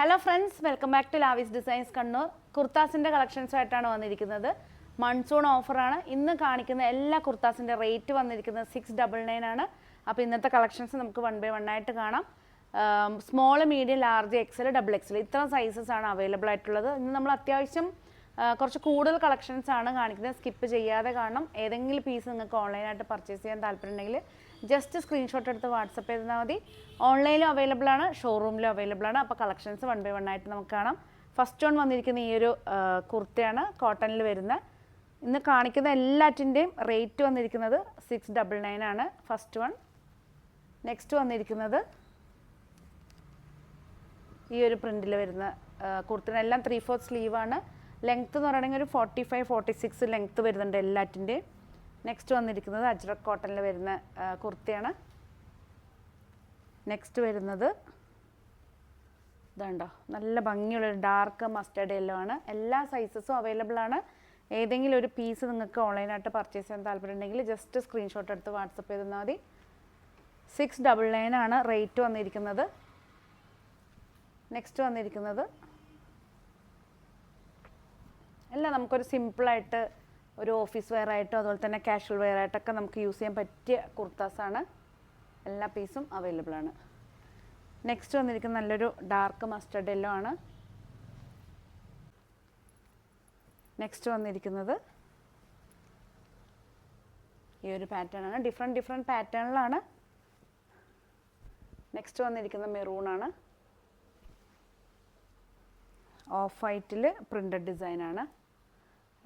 Hello friends, welcome back to Lavis designs Kannur. കുർത്താസിൻ്റെ കളക്ഷൻസായിട്ടാണ് വന്നിരിക്കുന്നത്. മൺസൂൺ ഓഫറാണ്. ഇന്ന് കാണിക്കുന്ന എല്ലാ കുർത്താസിൻ്റെ റേറ്റ് വന്നിരിക്കുന്നത് 699 ആണ്. അപ്പോൾ ഇന്നത്തെ കളക്ഷൻസ് നമുക്ക് 1 by 1 ആയിട്ട് കാണാം. Small, medium, large, XL, double XL ഇത്ര സൈസസ് ആണ് അവൈലബിൾ ആയിട്ടുള്ളത്. ഇന്ന് നമ്മൾ അത്യാവശ്യം കുറച്ച് കൂടുതൽ കളക്ഷൻസ് ആണ് കാണിക്കുന്നത്. സ്കിപ്പ് ചെയ്യാതെ കാണണം. ഏതെങ്കിലും പീസ് നിങ്ങൾക്ക് ഓൺലൈനായിട്ട് പർച്ചേസ് ചെയ്യാൻ താല്പര്യമുണ്ടെങ്കിൽ ജസ്റ്റ് സ്ക്രീൻഷോട്ട് എടുത്ത് വാട്സപ്പ് ചെയ്താൽ മതി. ഓൺലൈനിലും അവൈലബിൾ ആണ്, ഷോറൂമിലും അവൈലബിൾ ആണ്. അപ്പോൾ കളക്ഷൻസ് 1 by 1 ആയിട്ട് നമുക്ക് കാണാം. ഫസ്റ്റ് വൺ വന്നിരിക്കുന്ന ഈ ഒരു കുർത്തയാണ്, കോട്ടണിൽ വരുന്ന. ഇന്ന് കാണിക്കുന്ന എല്ലാറ്റിൻ്റെയും റേറ്റ് വന്നിരിക്കുന്നത് 699 ആണ്. First one. നെക്സ്റ്റ് വന്നിരിക്കുന്നത് ഈ ഒരു പ്രിൻറ്റിൽ വരുന്ന കുർത്തിനെല്ലാം 3/4 സ്ലീവാണ്. ലെങ്ത്ത് എന്ന് പറയുകയാണെങ്കിൽ ഒരു 45-46 ലെങ്ത്ത് വരുന്നുണ്ട് എല്ലാറ്റിൻ്റെയും. നെക്സ്റ്റ് വന്നിരിക്കുന്നത് അജ്രക് കോട്ടണിൽ വരുന്ന കുർത്തിയാണ്. നെക്സ്റ്റ് വരുന്നത് ഇതുണ്ടോ, നല്ല ഭംഗിയുള്ള ഡാർക്ക് മസ്റ്റേർഡ് യെല്ലോ ആണ്. എല്ലാ സൈസസും അവൈലബിൾ ആണ്. ഏതെങ്കിലും ഒരു പീസ് നിങ്ങൾക്ക് ഓൺലൈനായിട്ട് പർച്ചേസ് ചെയ്യാൻ താല്പര്യമുണ്ടെങ്കിൽ ജസ്റ്റ് സ്ക്രീൻഷോട്ട് എടുത്ത് വാട്സപ്പ് ചെയ്താൽ മതി. 699 ആണ് റേറ്റ് വന്നിരിക്കുന്നത്. നെക്സ്റ്റ് വന്നിരിക്കുന്നത് എല്ലാം നമുക്കൊരു സിമ്പിളായിട്ട് ഒരു ഓഫീസ് വെയർ ആയിട്ടോ അതുപോലെ തന്നെ കാഷ്വൽ വെയർ ആയിട്ടൊക്കെ നമുക്ക് യൂസ് ചെയ്യാൻ പറ്റിയ കുർത്താസാണ്. എല്ലാ പീസും അവൈലബിൾ ആണ്. നെക്സ്റ്റ് വന്നിരിക്കുന്ന നല്ലൊരു ഡാർക്ക് മസ്റ്റർഡ് യെല്ലോ ആണ്. നെക്സ്റ്റ് വന്നിരിക്കുന്നത് ഈ ഒരു പാറ്റേൺ ആണ്. ഡിഫറെൻറ്റ് പാറ്റേണിലാണ്. നെക്സ്റ്റ് വന്നിരിക്കുന്ന മെറൂണാണ്. ഓഫ് വൈറ്റിൽ പ്രിൻ്റഡ് ഡിസൈനാണ്.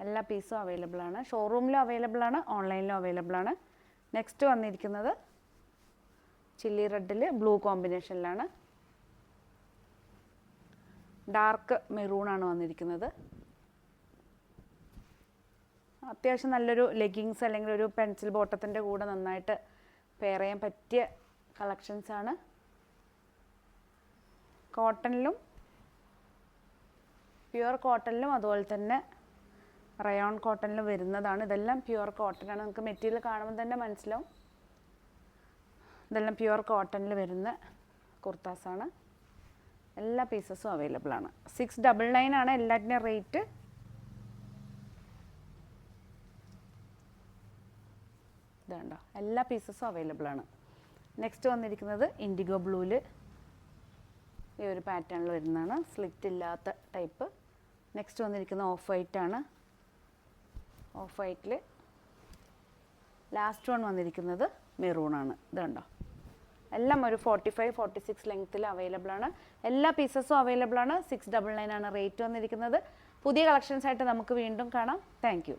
എല്ലാ പീസും അവൈലബിൾ ആണ്. ഷോറൂമിലും അവൈലബിൾ ആണ്, ഓൺലൈനിലും അവൈലബിൾ ആണ്. നെക്സ്റ്റ് വന്നിരിക്കുന്നത് ചില്ലി റെഡിൽ ബ്ലൂ കോമ്പിനേഷനിലാണ്. ഡാർക്ക് മെറൂണാണ് വന്നിരിക്കുന്നത്. അത്യാവശ്യം നല്ലൊരു ലെഗിങ്സ് അല്ലെങ്കിൽ ഒരു പെൻസിൽ ബോട്ടത്തിൻ്റെ കൂടെ നന്നായിട്ട് പെയർ ചെയ്യാൻ പറ്റിയ കളക്ഷൻസാണ്. കോട്ടണിലും പ്യുവർ കോട്ടണിലും അതുപോലെ തന്നെ റയോൺ കോട്ടണിലും വരുന്നതാണ്. ഇതെല്ലാം പ്യുവർ കോട്ടനാണ്. നമുക്ക് മെറ്റീരിയൽ കാണുമ്പോൾ തന്നെ മനസ്സിലാവും. ഇതെല്ലാം പ്യുവർ കോട്ടണിൽ വരുന്ന കുർത്താസാണ്. എല്ലാ പീസസും അവൈലബിൾ ആണ്. 699 ആണ് എല്ലാറ്റിൻ്റെയും റേറ്റ്. ഇതുണ്ടോ, എല്ലാ പീസസും അവൈലബിൾ ആണ്. നെക്സ്റ്റ് വന്നിരിക്കുന്നത് ഇൻഡിഗോ ബ്ലൂവിൽ ഈ ഒരു പാറ്റേണിൽ വരുന്നതാണ്, സ്ലിറ്റ് ഇല്ലാത്ത ടൈപ്പ്. നെക്സ്റ്റ് വന്നിരിക്കുന്ന ഓഫ് വൈറ്റ് ആണ്. ഓഫ് വൈറ്റിൽ ലാസ്റ്റ് വൺ വന്നിരിക്കുന്നത് മെറൂണാണ്. ഇതുണ്ടോ, എല്ലാം ഒരു 45-46 ലെങ്ത്തിൽ അവൈലബിൾ ആണ്. എല്ലാ പീസസും അവൈലബിൾ ആണ്. 699 ആണ് റേറ്റ് വന്നിരിക്കുന്നത്. പുതിയ കളക്ഷൻസ് ആയിട്ട് നമുക്ക് വീണ്ടും കാണാം. Thank you.